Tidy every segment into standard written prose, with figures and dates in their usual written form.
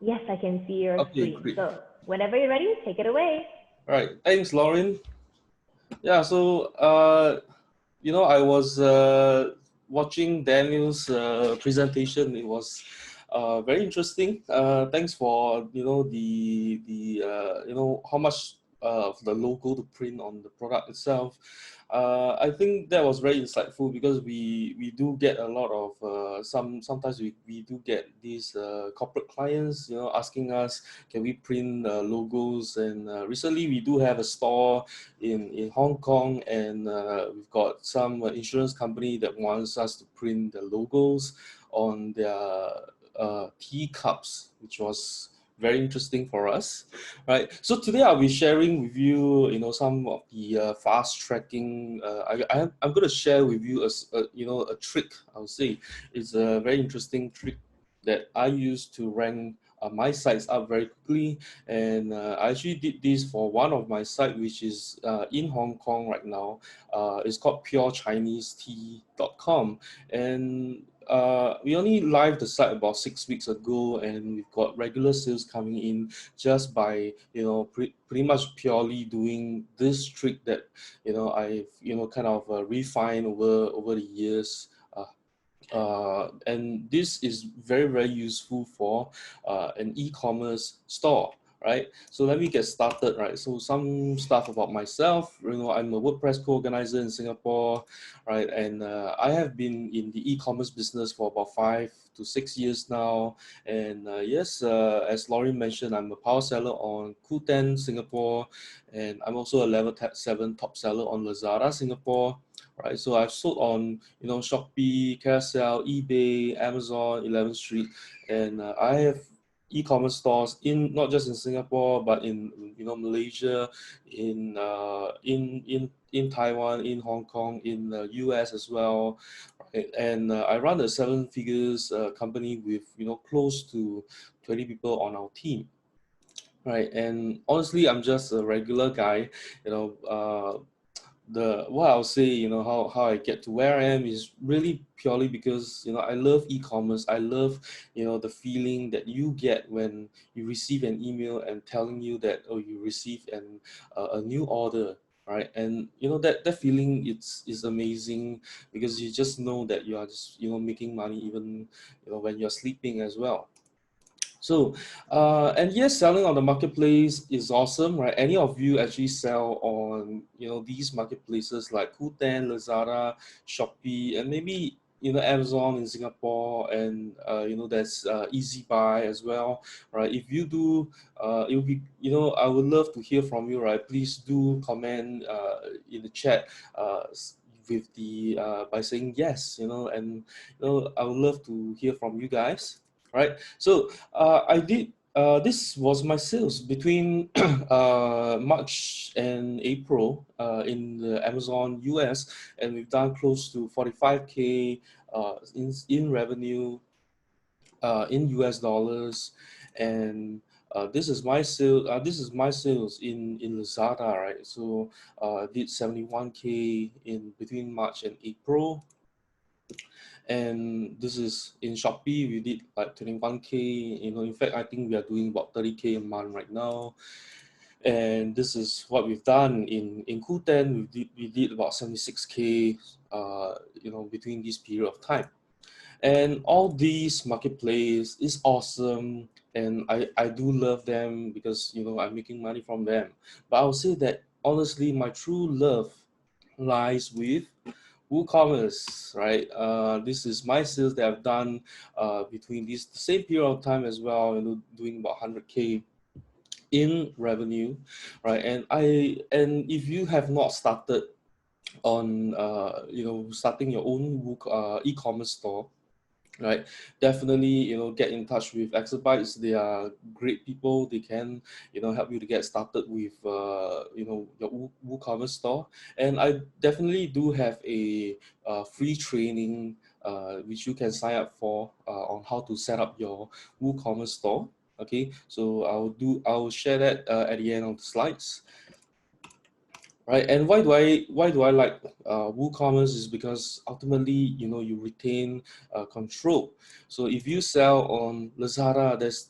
Yes, I can see your Okay, screen. great. So whenever you're ready, take it away. All right. Thanks, Lauren. Yeah, so I was watching Daniel's presentation. It was very interesting. Thanks for the how much of the logo to print on the product itself. I think that was very insightful because we do get a lot of sometimes we do get these corporate clients asking us, can we print logos, and recently we do have a store in Hong Kong, and we've got some insurance company that wants us to print the logos on their teacups, which was very interesting for us, right? So today I'll be sharing with you, some of the fast tracking. I'm going to share with you a trick. I would say it's a very interesting trick that I use to rank my sites up very quickly, and I actually did this for one of my site, which is in Hong Kong right now. It's called purechinesetea.com, and we only live the site about 6 weeks ago, and we've got regular sales coming in just by pretty much purely doing this trick that I've kind of refined over the years. And this is very, very useful for an e-commerce store, right? So let me get started, right? So some stuff about myself. I'm a WordPress co-organizer in Singapore, right? And I have been in the e-commerce business for about 5 to 6 years now. And yes, as Laurie mentioned, I'm a power seller on Qoo10 Singapore, and I'm also a level 7 top seller on Lazada Singapore, right? So I've sold on Shopee, Carousel, eBay, Amazon, 11th Street, and I have e-commerce stores in not just in Singapore but in Malaysia, in Taiwan, in Hong Kong, in the US as well, right? And I run a seven figures company with close to 20 people on our team. Right, and honestly, I'm just a regular guy, you know. The what I'll say, how I get to where I am is really purely because I love e-commerce. I love the feeling that you get when you receive an email and telling you that, oh, you received a new order, right? And that feeling, is amazing, because you just know that you are just making money, even when you're sleeping as well. So, and yes, selling on the marketplace is awesome, right? Any of you actually sell on, these marketplaces like Qoo10, Lazada, Shopee, and maybe, Amazon in Singapore, and, there's Easy Buy as well, right? If you do, it would be, I would love to hear from you, right? Please do comment in the chat with the by saying yes, and I would love to hear from you guys, right? So I did. This was my sales between March and April in the Amazon US, and we've done close to 45K in revenue in US dollars, and this is my sale. This is my sales in Lazada, right? So did 71K in between March and April, and this is in Shopee. We did like 21K. In fact, I think we are doing about 30K a month right now. And this is what we've done in Qoo10. We did about 76K. Between this period of time. And all these marketplace is awesome, and I do love them because I'm making money from them. But I would say that honestly, my true love lies with WooCommerce, right? This is my sales that I've done between this the same period of time as well, doing about 100K in revenue, right? And if you have not started on starting your own e-commerce store, right, definitely get in touch with Exabytes. They are great people. They can help you to get started with your WooCommerce store. And I definitely do have a free training which you can sign up for on how to set up your WooCommerce store. Okay, so I'll share that at the end of the slides. right? And why do I like WooCommerce is because ultimately, you retain control. So if you sell on Lazada, there's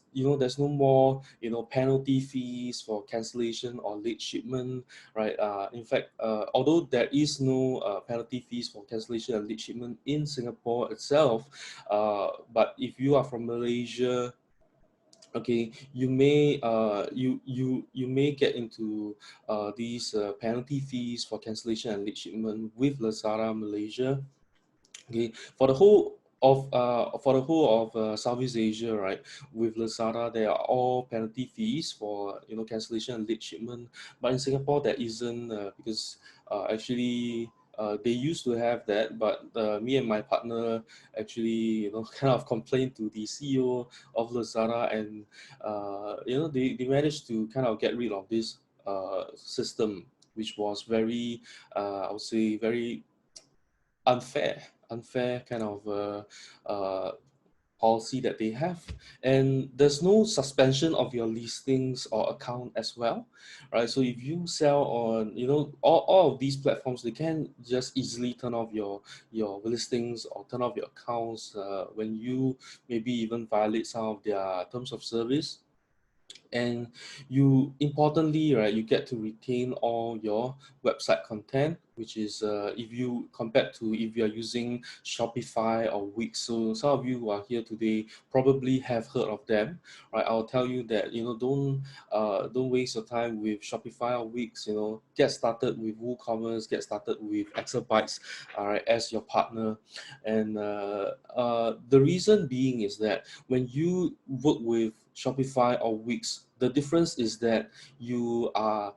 no more penalty fees for cancellation or late shipment, right? In fact, although there is no penalty fees for cancellation and late shipment in Singapore itself, but if you are from Malaysia, okay, you may get into these penalty fees for cancellation and late shipment with Lazada Malaysia. Okay, for the whole of Southeast Asia, right? With Lazada, there are all penalty fees for cancellation and late shipment. But in Singapore, there isn't because actually they used to have that, but me and my partner actually kind of complained to the CEO of Lazada, and they managed to kind of get rid of this system, which was very I would say very unfair kind of policy that they have. And there's no suspension of your listings or account as well, right? So if you sell on all of these platforms, they can just easily turn off your listings or turn off your accounts when you maybe even violate some of their terms of service. And you importantly, right, you get to retain all your website content, which is if you compared to if you are using Shopify or Wix. So some of you who are here today probably have heard of them, right? I'll tell you that don't waste your time with Shopify or Wix. Get started with WooCommerce, get started with Exabytes, all right, as your partner. And the reason being is that when you work with Shopify or Wix, the difference is that you are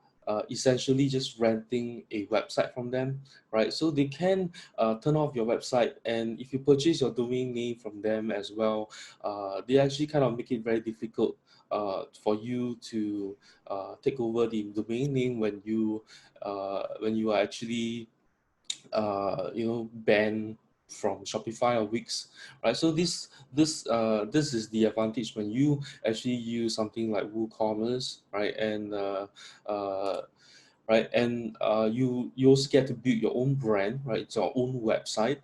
essentially just renting a website from them, right? So they can turn off your website, and if you purchase your domain name from them as well, they actually kind of make it very difficult for you to take over the domain name when you are actually banned from Shopify or Wix, right? So this is the advantage when you actually use something like WooCommerce, right? And you also get to build your own brand, right? It's your own website,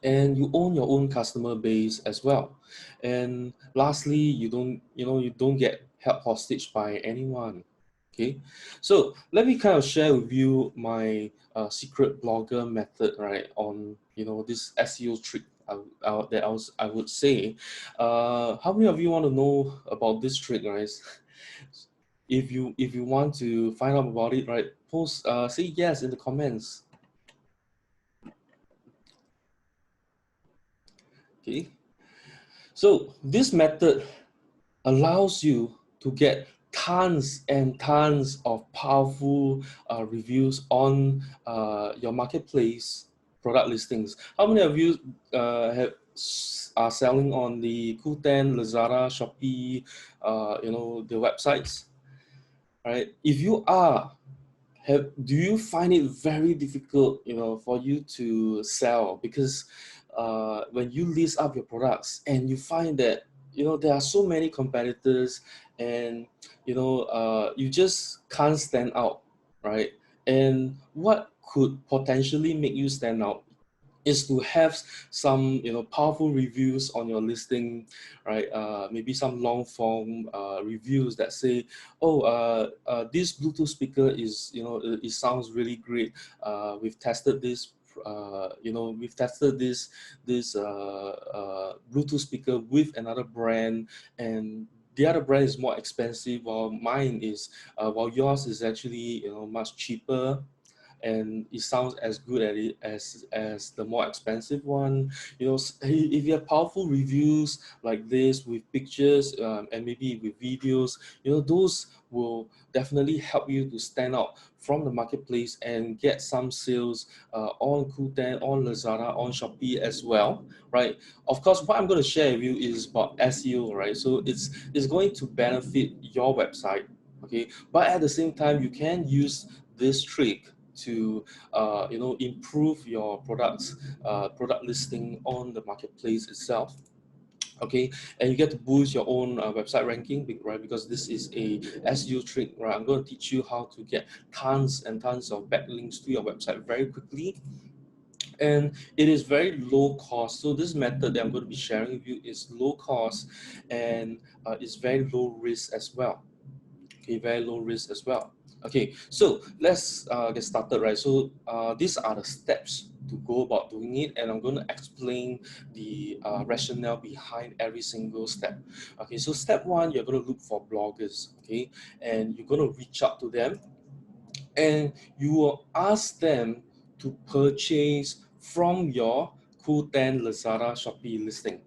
and you own your own customer base as well. And lastly, you don't get held hostage by anyone. Okay, so let me kind of share with you my secret blogger method, right? On this SEO trick I would say. How many of you want to know about this trick, guys? If you want to find out about it, right, post say yes in the comments. Okay, so this method allows you to get tons and tons of powerful reviews on your marketplace product listings. How many of you are selling on the Qoo10, Lazada, Shopee, the websites, right? If you are, do you find it very difficult for you to sell? Because when you list up your products and you find that there are so many competitors, and you just can't stand out, right? And what could potentially make you stand out is to have some powerful reviews on your listing, right? Maybe some long form reviews that say, oh, this Bluetooth speaker is it sounds really great. We've tested this. We've tested this Bluetooth speaker with another brand, and the other brand is more expensive, while yours is actually much cheaper, and it sounds as good at it as the more expensive one. If you have powerful reviews like this with pictures, and maybe with videos, those will definitely help you to stand out from the marketplace and get some sales on Qoo10, on Lazada, on Shopee as well, right? Of course, what I'm going to share with you is about SEO, right? So it's going to benefit your website, okay? But at the same time, you can use this trick to improve your product listing on the marketplace itself. Okay, and you get to boost your own website ranking, right? Because this is a SEO trick, right? I'm going to teach you how to get tons and tons of backlinks to your website very quickly, and it is very low cost. So this method that I'm going to be sharing with you is low cost, and it's very low risk as well. Okay, very low risk as well. Okay, so let's get started, right? So these are the steps to go about doing it, and I'm going to explain the rationale behind every single step. Okay, so step one, you're going to look for bloggers, okay, and you're going to reach out to them, and you will ask them to purchase from your Qoo10, Lazada, Shopee listing.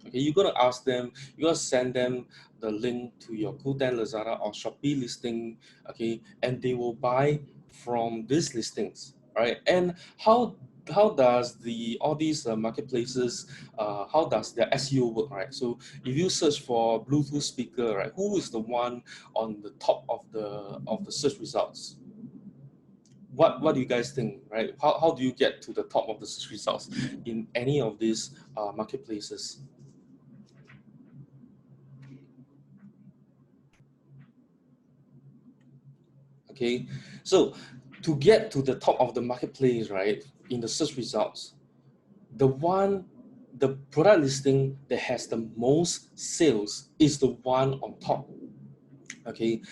Okay, you're gonna ask them, you're gonna send them the link to your Qoo10, Lazada, or Shopee listing, okay, and they will buy from these listings, right? And how does the all these marketplaces, how does their SEO work, right? So if you search for Bluetooth speaker, right, who is the one on the top of the search results? What do you guys think, right? How do you get to the top of the search results in any of these marketplaces? Okay, so to get to the top of the marketplace, right, in the search results, the product listing that has the most sales is the one on top. Okay,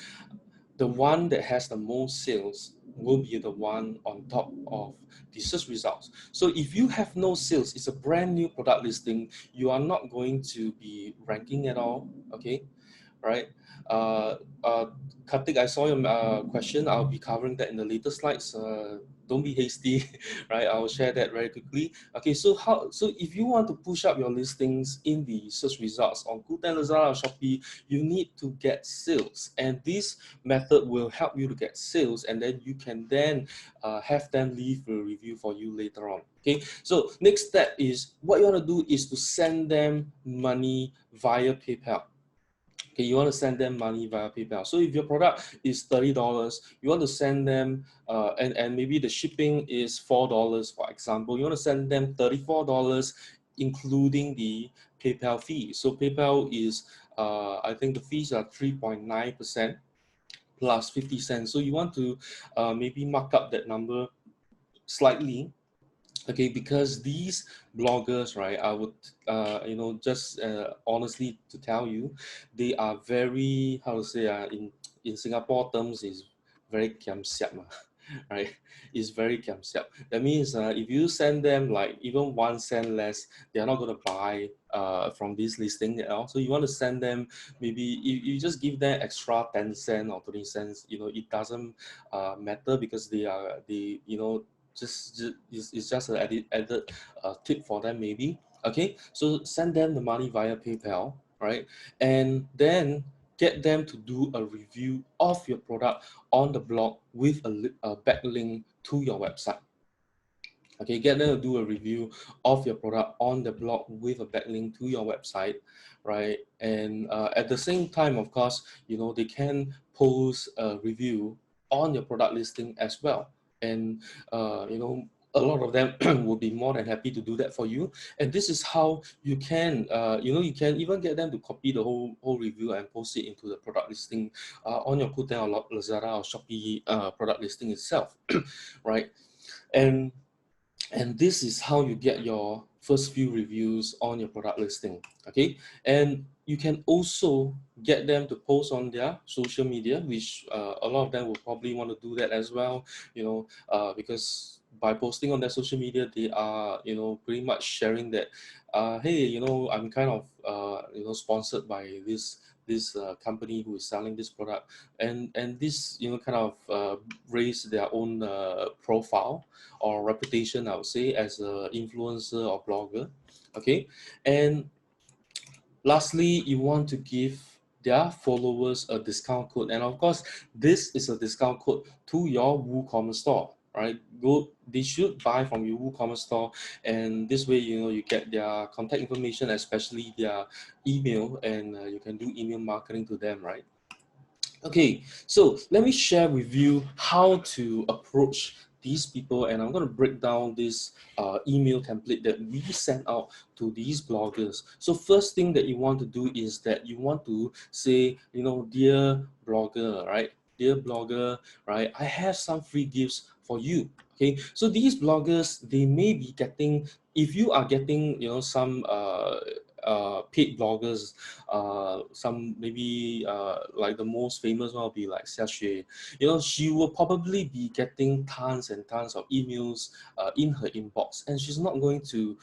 the one that has the most sales will be the one on top of the search results. So if you have no sales, it's a brand new product listing, you are not going to be ranking at all. Okay, right? Uh, uh, Karthik, I saw your question. I'll be covering that in the later slides. Don't be hasty, right? I'll share that very quickly. Okay, so if you want to push up your listings in the search results on Qoo10, Lazada, or Shopee, you need to get sales, and this method will help you to get sales, and then you can then have them leave a review for you later on. Okay, so next step is what you want to do is to send them money via PayPal. Okay, you want to send them money via PayPal. So if your product is $30, you want to send them, and maybe the shipping is $4, for example, you want to send them $34, including the PayPal fee. So PayPal is, I think the fees are 3.9% plus 50 cents. So you want to maybe mark up that number slightly. Okay, because these bloggers, right, I would just honestly to tell you, they are very, how to say, in Singapore terms, is very kiam siap, right? It's very kiam siap. That means if you send them like even 1 cent less, they are not going to buy from this listing at all. So you want to send them, maybe you just give them extra 10 cents or 20 cents. It doesn't matter, because they it's just an added tip for them, maybe. Okay, so send them the money via PayPal, right? And then get them to do a review of your product on the blog with a backlink to your website. Okay, get them to do a review of your product on the blog with a backlink to your website, right? And at the same time, of course, they can post a review on your product listing as well. And a lot of them will be more than happy to do that for you. And this is how you can, you can even get them to copy the whole review and post it into the product listing on your Qoo10 or Lazada or Shopee product listing itself, right? And this is how you get your first few reviews on your product listing. Okay, and you can also get them to post on their social media, which a lot of them will probably want to do that as well, because by posting on their social media, they are pretty much sharing that, hey, I'm kind of sponsored by this company who is selling this product, and this kind of raise their own profile or reputation, I would say, as an influencer or blogger. Okay, and lastly, you want to give their followers a discount code, and of course, this is a discount code to your WooCommerce store. Right, they should buy from your WooCommerce store, and this way, you get their contact information, especially their email, and you can do email marketing to them, right? Okay, so let me share with you how to approach these people, and I'm going to break down this email template that we send out to these bloggers. So first thing that you want to do is that you want to say, you know, dear blogger, right? Dear blogger, right? I have some free gifts for you. Okay, so these bloggers, they may be getting, if you are getting, you know, some paid bloggers, some maybe like the most famous one will be like Xia Xue. You know, she will probably be getting tons and tons of emails in her inbox, and she's not going to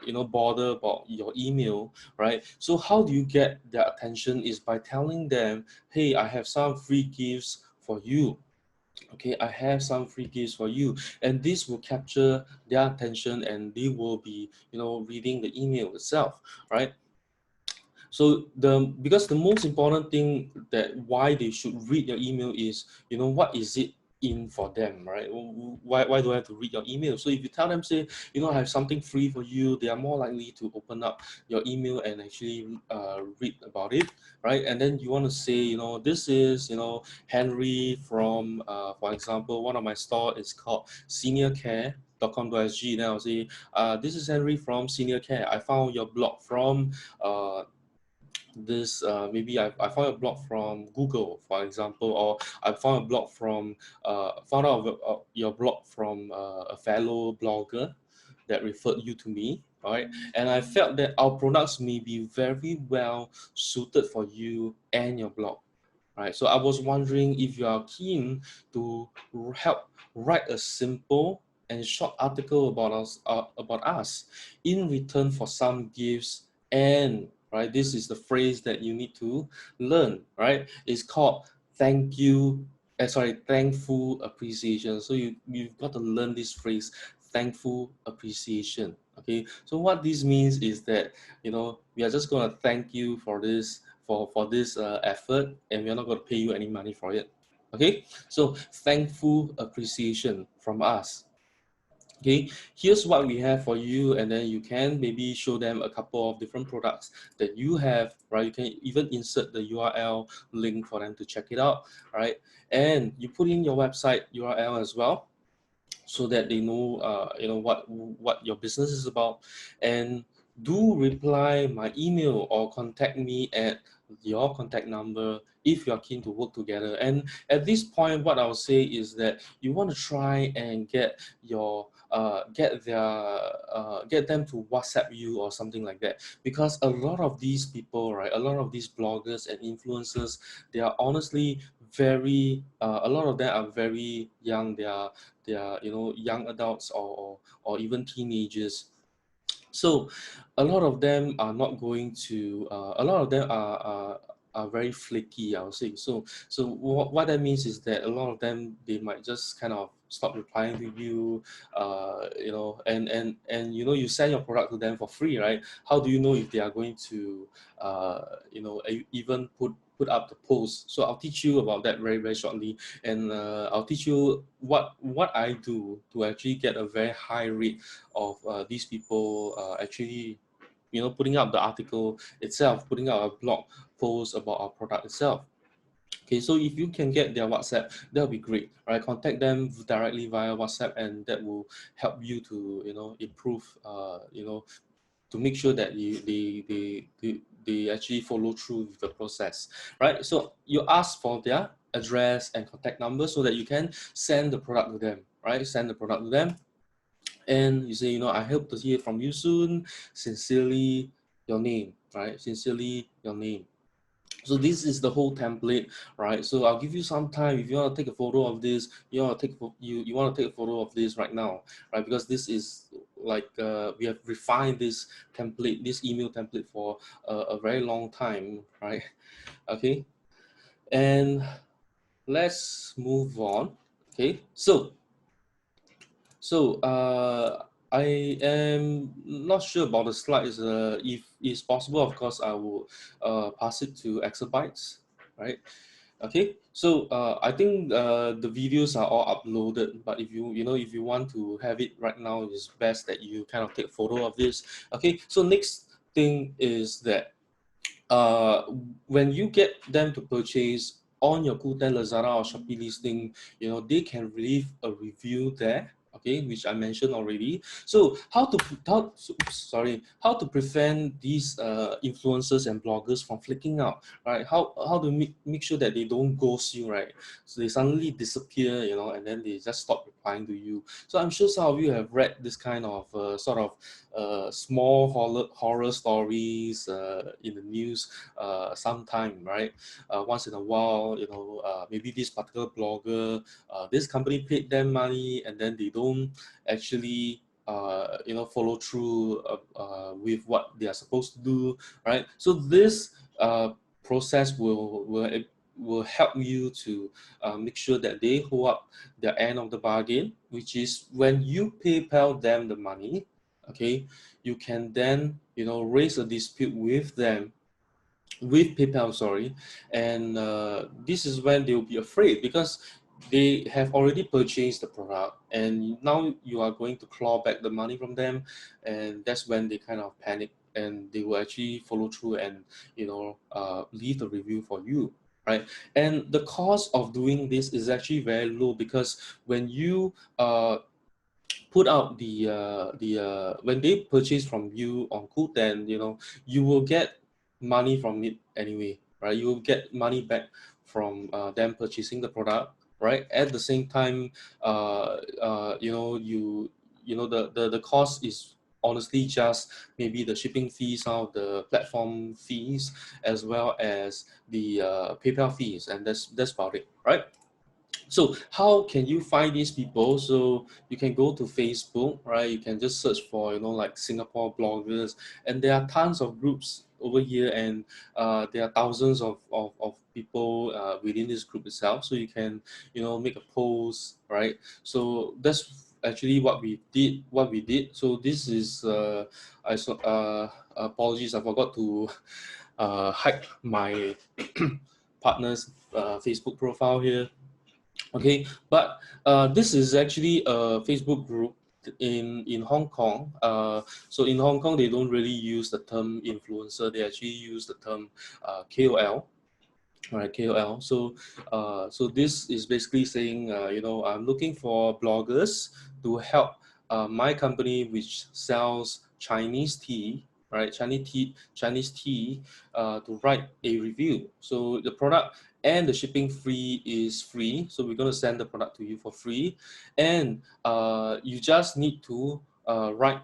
you know, bother about your email, right? So how do you get their attention is by telling them, hey, I have some free gifts for you. Okay, I have some free gifts for you, and this will capture their attention, and they will be, you know, reading the email itself, right? So because the most important thing that why they should read your email is, you know, what is it in for them, right? Why do I have to read your email? So if you tell them, say, you know, I have something free for you, they are more likely to open up your email and actually read about it, right? And then you want to say, you know, this is, you know, Henry from for example, one of my store is called seniorcare.com.sg. Then I'll say, this is Henry from Senior Care. I found your blog from this maybe I found a blog from Google, for example, or I found a blog from found out your blog from a fellow blogger that referred you to me. All right, and I felt that our products may be very well suited for you and your blog. Right, so I was wondering if you are keen to help write a simple and short article about us in return for some gifts. And right, this is the phrase that you need to learn, right? It's called thank you, thankful appreciation. So you've got to learn this phrase, thankful appreciation. Okay, so what this means is that, you know, we are just going to thank you for this, for this effort, and we're not going to pay you any money for it. Okay, so thankful appreciation from us. Okay, here's what we have for you, and then you can maybe show them a couple of different products that you have, right? You can even insert the URL link for them to check it out, right? And you put in your website URL as well, so that they know, you know, what your business is about. And do reply my email or contact me at your contact number if you are keen to work together. And at this point, what I'll say is that you want to try and get your get them to WhatsApp you or something like that, because a lot of these people, right, a lot of these bloggers and influencers, they are honestly very a lot of them are very young. They are, you know, young adults, or even teenagers. So a lot of them are not going to a lot of them are very flaky, I would say. So what that means is that a lot of them, they might just kind of stop replying to you, you know, and you know, you send your product to them for free, right? How do you know if they are going to you know, even put up the post? So I'll teach you about that very, very shortly, and I'll teach you what I do to actually get a very high rate of these people actually, you know, putting up the article itself, putting out a blog post about our product itself. Okay, so if you can get their WhatsApp, that'll be great, right? Contact them directly via WhatsApp, and that will help you to, you know, improve, you know, to make sure that they actually follow through with the process, right? So you ask for their address and contact number so that you can send the product to them, right? Send the product to them, and you say, you know, I hope to hear from you soon. Sincerely, your name, right? Sincerely, your name. So this is the whole template, right? So I'll give you some time. If you want to take a photo of this, you want to take you want to take a photo of this right now, right? Because this is like we have refined this template, this email template for a very long time, right? Okay, and let's move on. Okay, so I am not sure about the slides. If it's possible, of course, I will pass it to exabytes, right? Okay, so I think the videos are all uploaded, but if you know, if you want to have it right now, it's best that you kind of take a photo of this. Okay, so next thing is that uh, when you get them to purchase on your Qoo10, Lazada or Shopee listing, they can leave a review there, okay, which I mentioned already. So how to prevent these influencers and bloggers from flicking out, right? How to make sure that they don't ghost you, right? So they suddenly disappear, and then they just stop replying to you. So I'm sure some of you have read this kind of sort of small horror stories in the news sometime, right? Once in a while, maybe this particular blogger, this company paid them money, and then they don't actually follow through with what they are supposed to do, right? So this process will help you to make sure that they hold up their end of the bargain, which is when you PayPal them the money, okay, you can then raise a dispute with them, with PayPal, sorry, and this is when they'll be afraid because they have already purchased the product, and now you are going to claw back the money from them, and that's when they kind of panic, and they will actually follow through and leave the review for you, right? And the cost of doing this is actually very low because when you put out the when they purchase from you on Qoo10, you will get money from it anyway, right? You will get money back from them purchasing the product, right? At the same time, the cost is honestly just maybe the shipping fees, some of the platform fees, as well as the PayPal fees, and that's about it, right? So how can you find these people? So you can go to Facebook, right? You can just search for, like Singapore bloggers, and there are tons of groups over here, and there are thousands of people within this group itself. So you can, make a post, right? So that's actually what we did. So this is, apologies, I forgot to hide my partner's Facebook profile here. Okay, but this is actually a Facebook group in Hong Kong. So in Hong Kong, they don't really use the term influencer. They actually use the term KOL. Right, KOL. So this is basically saying, I'm looking for bloggers to help my company, which sells Chinese tea, right? Chinese tea, to write a review. So the product and the shipping fee is free. So we're going to send the product to you for free, and you just need to write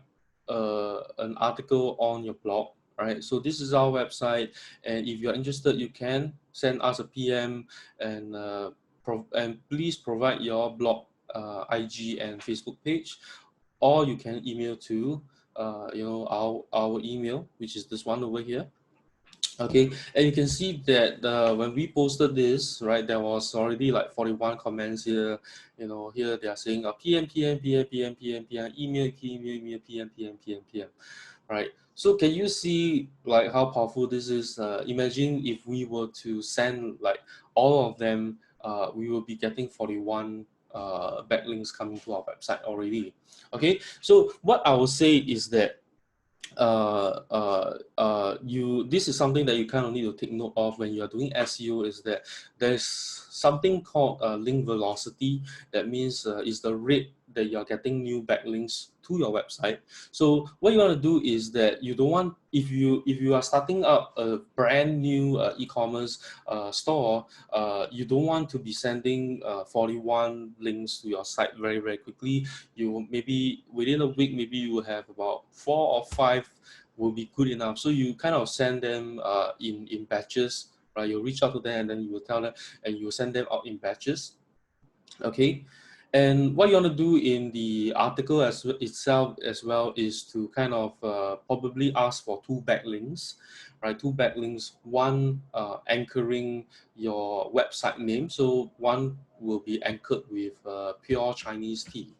an article on your blog. Right, so this is our website, and if you're interested, you can send us a PM, and and please provide your blog, IG, and Facebook page, or you can email to our email, which is this one over here. Okay, and you can see that when we posted this, right, there was already like 41 comments here. Here they are saying PM, PM, PM, PM, PM, PM, email, email, PM, PM, PM, PM. Right. So can you see like how powerful this is? Imagine if we were to send like all of them, we will be getting 41 backlinks coming to our website already. Okay. So what I will say is that this is something that you kind of need to take note of when you are doing SEO, is that there's something called link velocity. That means is the rate that you're getting new backlinks to your website. So what you want to do is that you don't want, if you are starting up a brand new e-commerce store, you don't want to be sending 41 links to your site very, very quickly. You maybe within a week, maybe you will have about 4 or 5 will be good enough. So you kind of send them in batches, right? You reach out to them, and then you will tell them, and you send them out in batches. Okay, and what you want to do in the article itself as well is to kind of probably ask for 2 backlinks, right? 2 backlinks, one anchoring your website name. So one will be anchored with pure Chinese tea,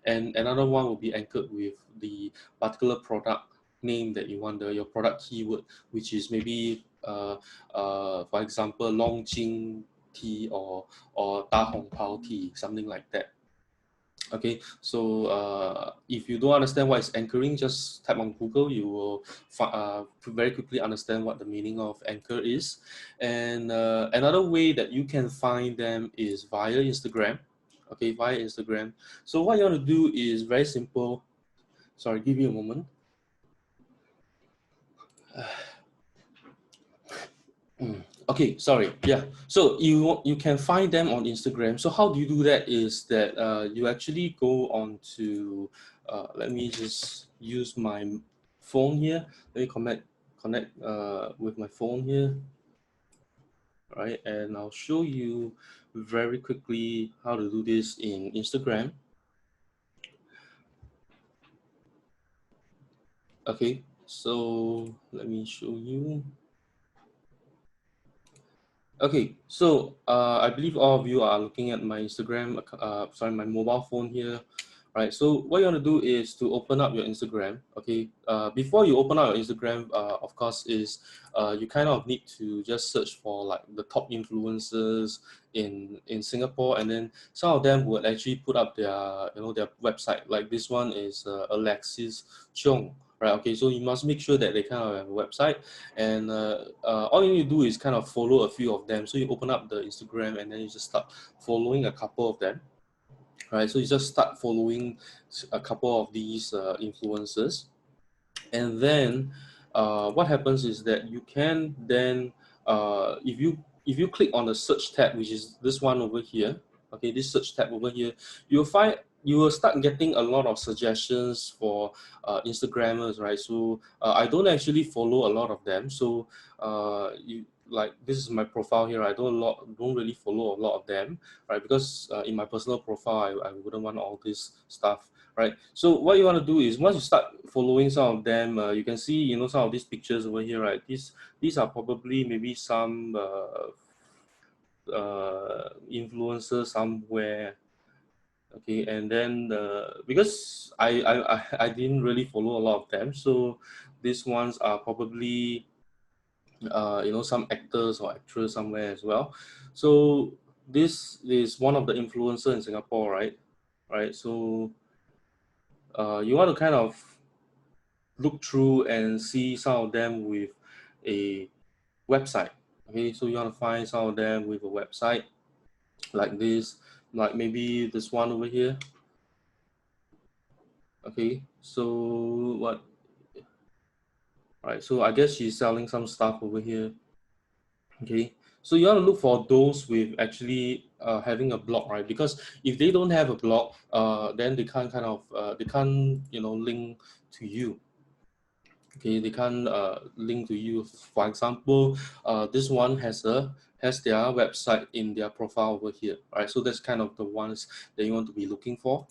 and another one will be anchored with the particular product name that you want, your product keyword, which is maybe for example, Longjing tea or Da Hong Pao tea, something like that. Okay, so if you don't understand what is anchoring, just type on Google. You will very quickly understand what the meaning of anchor is. And another way that you can find them is via Instagram. Okay, via Instagram. So what you want to do is very simple. Sorry, give me a moment. Okay, sorry. Yeah. So you can find them on Instagram. So how do you do that is that you actually go on to let me just use my phone here. Let me connect with my phone here, right? And I'll show you very quickly how to do this in Instagram. Okay. So let me show you. Okay, so I believe all of you are looking at my Instagram, sorry, my mobile phone here, right? So what you want to do is to open up your Instagram. Okay, before you open up your Instagram, of course, is you kind of need to just search for like the top influencers in Singapore, and then some of them would actually put up their their website. Like this one is Alexis Cheong, right? Okay, so you must make sure that they kind of have a website, and all you need to do is kind of follow a few of them. So you open up the Instagram and then you just start following a couple of them, right? So you just start following a couple of these influencers, and then what happens is that you can then if you click on the search tab, which is this one over here, okay, this search tab over here, you'll find you will start getting a lot of suggestions for Instagrammers, right? So I don't actually follow a lot of them, so you like this is my profile here. I don't really follow a lot of them, right? Because in my personal profile, I wouldn't want all this stuff, right? So what you want to do is once you start following some of them, you can see some of these pictures over here, right? These are probably maybe some influencers somewhere. Okay, and then because I didn't really follow a lot of them, so these ones are probably some actors or actress somewhere as well. So this is one of the influencer in Singapore, right? So you want to kind of look through and see some of them with a website. Okay, so you want to find some of them with a website like this, like maybe this one over here. Okay, so what? Right, so I guess she's selling some stuff over here. Okay, so you want to look for those with actually having a blog, right? Because if they don't have a blog, then they can't they can't link to you. Okay, they can't link to you. For example, this one has their website in their profile over here, right? So that's kind of the ones that you want to be looking for,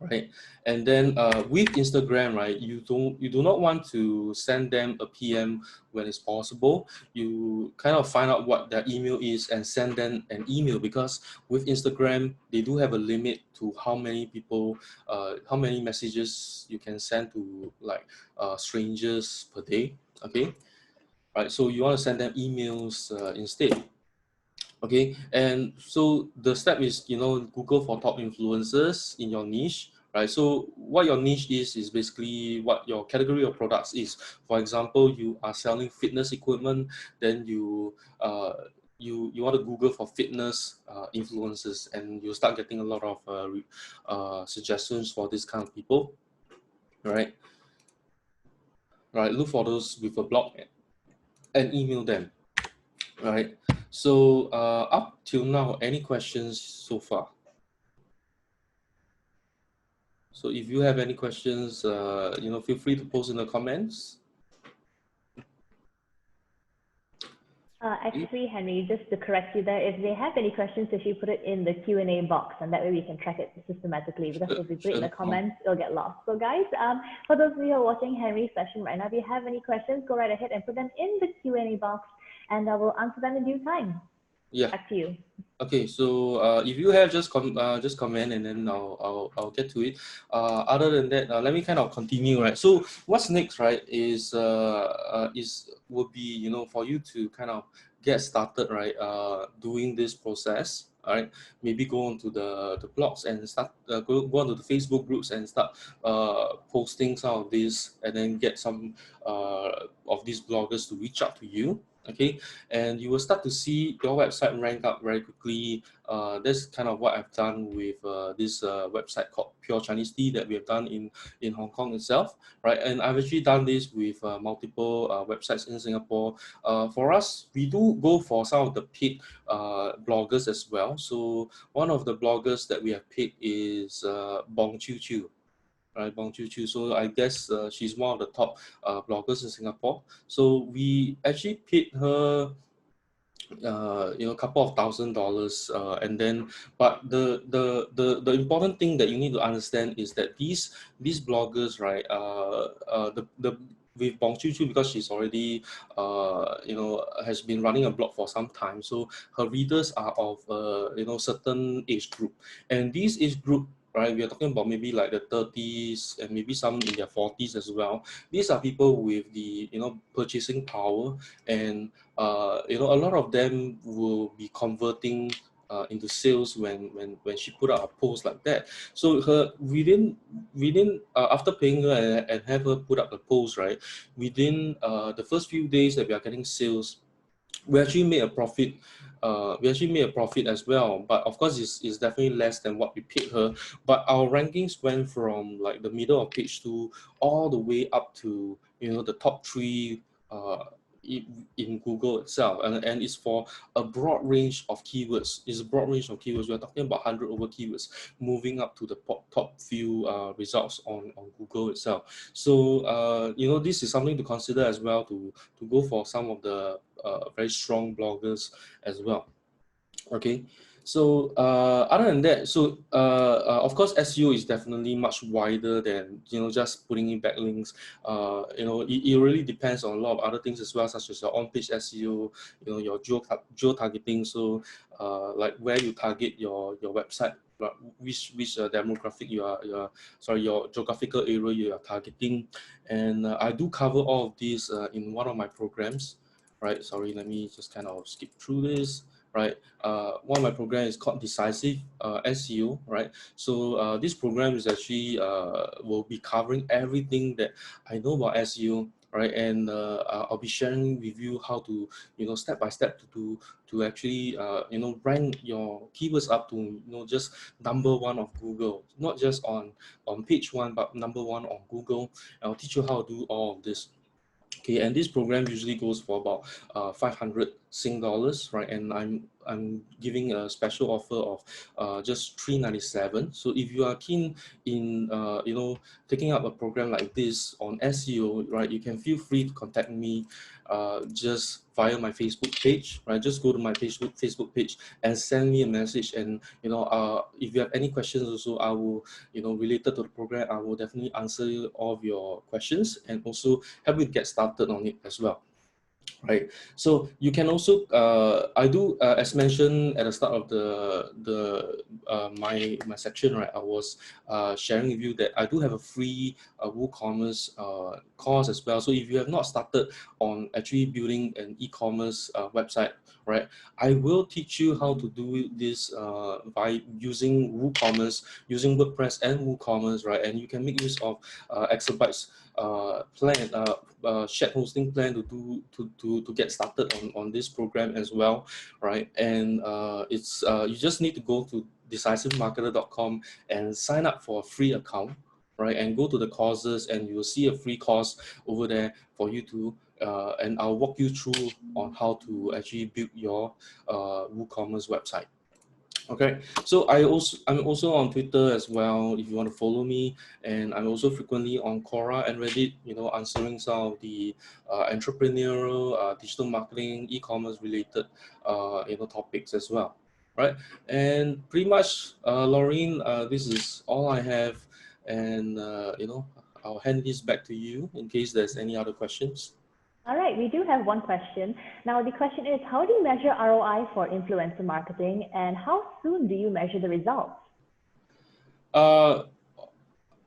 right? And then with Instagram, right, you do not want to send them a PM when it's possible. You kind of find out what their email is and send them an email, because with Instagram they do have a limit to how many people, how many messages you can send to like strangers per day. Okay, right? So you want to send them emails instead. Okay, and so the step is Google for top influencers in your niche, right? So what your niche is basically what your category of products is. For example, you are selling fitness equipment, then you want to Google for fitness influencers, and you start getting a lot of suggestions for this kind of people, right? Right, look for those with a blog and email them, right? So up till now, any questions so far? So if you have any questions, feel free to post in the comments. Actually, Henry, just to correct you there, if they have any questions, if you put it in the Q&A box, and that way we can track it systematically, because if we put it in the comments, it'll get lost. So guys, for those of you who are watching Henry's session right now, if you have any questions, go right ahead and put them in the Q&A box, and I will answer them in due time. Yeah. Back to you. Okay, so if you have just comment, and then I'll get to it. Other than that, let me kind of continue, right? So what's next, right, is would be for you to kind of get started, right, doing this process. all right? Maybe go onto the blogs and start go onto the Facebook groups and start posting some of this, and then get some of these bloggers to reach out to you. Okay, and you will start to see your website rank up very quickly. That's kind of what I've done with this website called Pure Chinese Tea that we have done in Hong Kong itself, right? And I've actually done this with multiple websites in Singapore. For us, we do go for some of the paid bloggers as well. So one of the bloggers that we have paid is Bong Chiu Chiu. Right, Bong Chiu Chiu. So I guess she's one of the top bloggers in Singapore. So we actually paid her a couple of $1,000, and then, but the important thing that you need to understand is that these bloggers, right, the with Bong Chiu Chiu, because she's already has been running a blog for some time, so her readers are of certain age group, and this age group, right, we are talking about maybe like the 30s and maybe some in their 40s as well. These are people with the purchasing power, and a lot of them will be converting into sales when she put out a post like that. So within after paying her and have her put up the post, right, within the first few days that we are getting sales, we actually made a profit. We actually made a profit as well, but of course it's definitely less than what we paid her. But our rankings went from like the middle of page 2 all the way up to the top 3 in Google itself, and it's for a broad range of keywords. It's a broad range of keywords. We're talking about 100 over keywords, moving up to the top few results on Google itself. So this is something to consider as well, to go for some of the very strong bloggers as well. Okay, so other than that, so of course SEO is definitely much wider than just putting in backlinks. It really depends on a lot of other things as well, such as your on-page SEO, your geo targeting. So like where you target your website, which demographic your geographical area you are targeting. And I do cover all of these in one of my programs, right? Sorry, let me just kind of skip through this. Right, one of my programs is called Decisive SEO, right? So this program is actually will be covering everything that I know about SEO, right? And I'll be sharing with you how to, step by step to actually rank your keywords up to just number 1 of Google, not just on page 1, but number 1 on Google. I'll teach you how to do all of this. Okay, and this program usually goes for about 500 Sing dollars, right? And I'm giving a special offer of just $397. So if you are keen in taking up a program like this on SEO, right, you can feel free to contact me just via my Facebook page, right? Just go to my Facebook page and send me a message. And if you have any questions also, I will related to the program, I will definitely answer all of your questions and also help you get started on it as well. Right, so you can also I do as mentioned at the start of my section, right, I was sharing with you that I do have a free WooCommerce course as well. So if you have not started on actually building an e-commerce website, right, I will teach you how to do this by using WooCommerce, using WordPress and WooCommerce, right? And you can make use of Exabytes plan, shared hosting plan to get started on this program as well, right? And it's you just need to go to DecisiveMarketer.com and sign up for a free account, right? And go to the courses, and you will see a free course over there for you to and I'll walk you through on how to actually build your WooCommerce website. Okay, so I'm also on Twitter as well if you want to follow me, and I'm also frequently on Quora and Reddit, answering some of the entrepreneurial, digital marketing, e-commerce related topics as well, right? And pretty much, Laureen, this is all I have, and I'll hand this back to you in case there's any other questions. All right, we do have one question. Now, the question is, how do you measure ROI for influencer marketing, and how soon do you measure the results?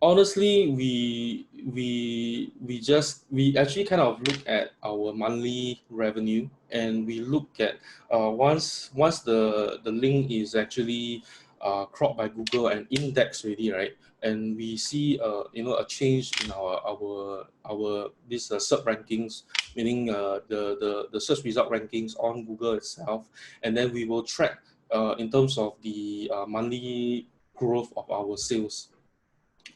Honestly, we actually kind of look at our monthly revenue, and we look at once the link is actually crawled by Google and indexed already, right? And we see a change in our this sub rankings, meaning the search result rankings on Google itself, and then we will track in terms of the monthly growth of our sales.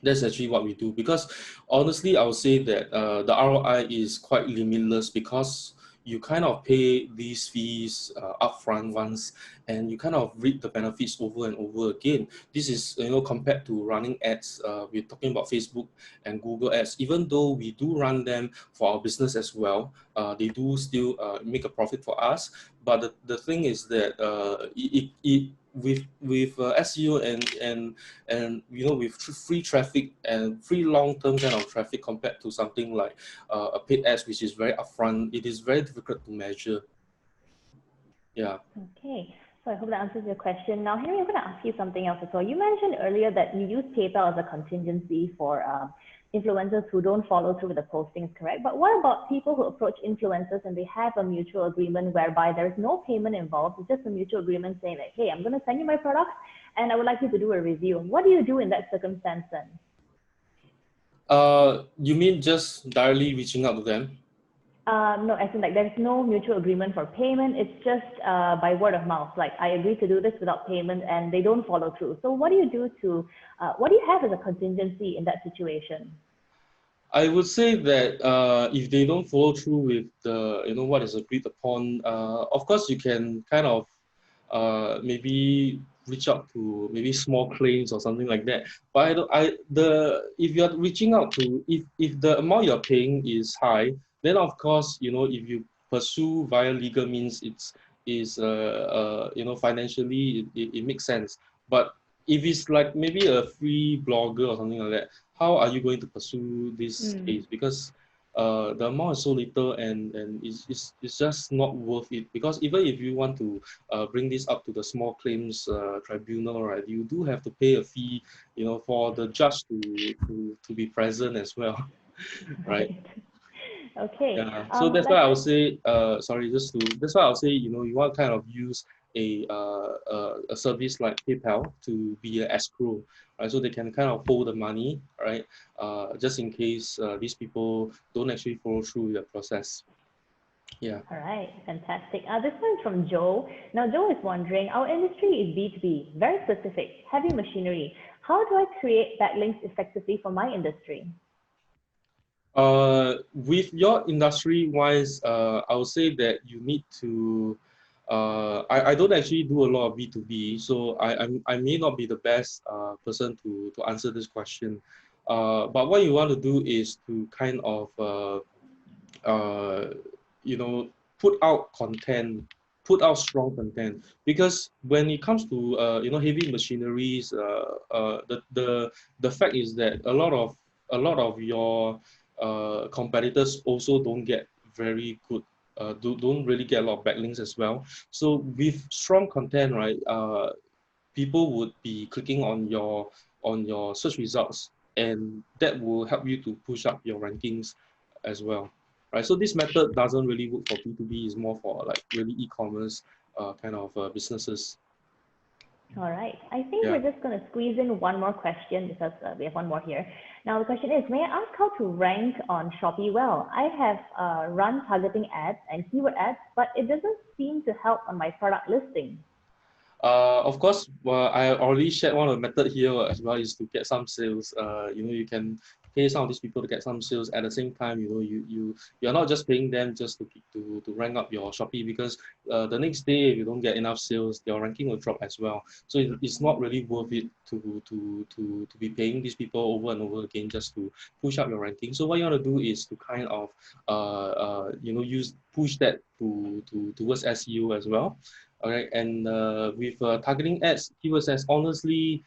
That's actually what we do, because honestly I would say that the ROI is quite limitless, because you kind of pay these fees upfront once, and you kind of reap the benefits over and over again. This is, compared to running ads. We're talking about Facebook and Google ads. Even though we do run them for our business as well, they do still make a profit for us. But the thing is that with SEO and with free traffic and free long-term kind of traffic, compared to something like a paid ads, which is very upfront, it is very difficult to measure. Yeah. Okay, so I hope that answers your question. Now, Henry, I'm going to ask you something else as well. You mentioned earlier that you use PayPal as a contingency for influencers who don't follow through with the postings, correct? But what about people who approach influencers and they have a mutual agreement whereby there's no payment involved, it's just a mutual agreement saying like, hey, I'm going to send you my products and I would like you to do a review. What do you do in that circumstance then? You mean just directly reaching out to them? No, as in like there's no mutual agreement for payment. It's just by word of mouth. Like I agree to do this without payment, and they don't follow through. So what do you do to, what do you have as a contingency in that situation? I would say that if they don't follow through with the what is agreed upon, of course you can kind of maybe reach out to maybe small claims or something like that. But if you're reaching out to, if the amount you're paying is high, then of course if you pursue via legal means, financially it makes sense. But if it's like maybe a free blogger or something like that, how are you going to pursue this case? Because the amount is so little, and it's just not worth it. Because even if you want to bring this up to the small claims tribunal, right, you do have to pay a fee, for the judge to be present as well, right? Right. Okay. Yeah, so that's why Let's I would say, that's why I would say, you want to kind of use a service like PayPal to be an escrow, right? So they can kind of hold the money, right? Just in case these people don't actually follow through the process. Yeah. All right, fantastic. This one is from Joe. Now, Joe is wondering, our industry is B2B, very specific, heavy machinery. How do I create backlinks effectively for my industry? With your industry wise, I would say that you need to. I don't actually do a lot of B2B, so I may not be the best person to answer this question. But what you want to do is to kind of uh, you know put out content, put out strong content, because when it comes to heavy machineries, the fact is that a lot of your competitors also don't get very good, don't really get a lot of backlinks as well. So with strong content, right, people would be clicking on your search results, and that will help you to push up your rankings as well, right? So this method doesn't really work for B2B, it's more for like really e-commerce kind of businesses. All right. I think Yeah. we're just going to squeeze in one more question because we have one more here. Now, the question is, may I ask how to rank on Shopee well? I have run targeting ads and keyword ads, but it doesn't seem to help on my product listing. Of course, I already shared one of the method here as well, is to get some sales. You can pay some of these people to get some sales. At the same time, you're not just paying them just to rank up your Shopee, because the next day if you don't get enough sales, your ranking will drop as well. So it's not really worth it to be paying these people over and over again just to push up your ranking. So what you want to do is to kind of push that towards SEO as well. All right, and with targeting ads, keywords ads, honestly,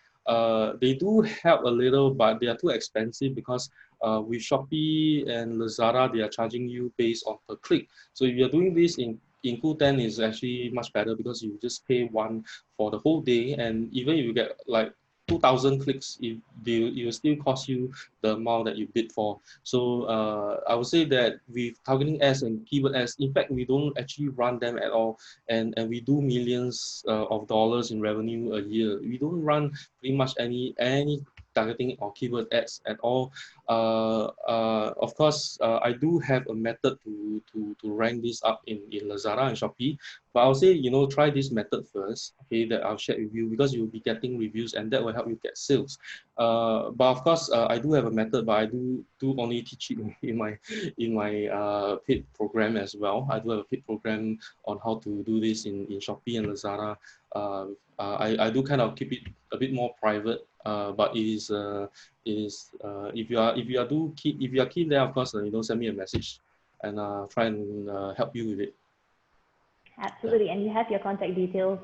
they do help a little, but they are too expensive, because with Shopee and Lazada, they are charging you based on per click. So if you're doing this in Q10, is actually much better, because you just pay one for the whole day, and even if you get like 2,000 clicks, it will still cost you the amount that you bid for. So I would say that with targeting ads and keyword ads, in fact, we don't actually run them at all, and we do millions of dollars in revenue a year. We don't run pretty much any targeting or keyword ads at all. Of course, I do have a method to rank this up in Lazada and Shopee, but I'll say, try this method first, okay, that I'll share with you, because you'll be getting reviews and that will help you get sales. But of course, I do have a method, but I do only teach it in my paid program as well. I do have a paid program on how to do this in Shopee and Lazada. I do kind of keep it a bit more private, but if you are keen, then of course, send me a message and try and help you with it. Absolutely, and you have your contact details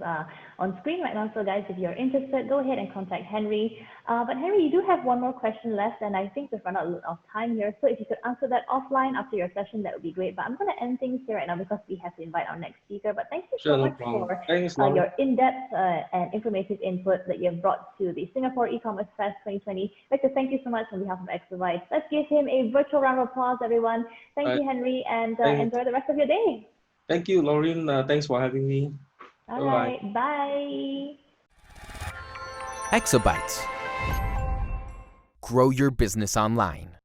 on screen right now. So guys, if you're interested, go ahead and contact Henry. But Henry, you do have one more question left, and I think we've run out of time here. So if you could answer that offline after your session, that would be great. But I'm going to end things here right now because we have to invite our next speaker. But thank you so much for your in-depth and informative input that you have brought to the Singapore E-commerce Fest 2020. I'd like to thank you so much on behalf of Exavite. Let's give him a virtual round of applause, everyone. Thank you, Henry, and enjoy the rest of your day. Thank you, Lauren. Thanks for having me. All right, bye. Exabytes. Grow your business online.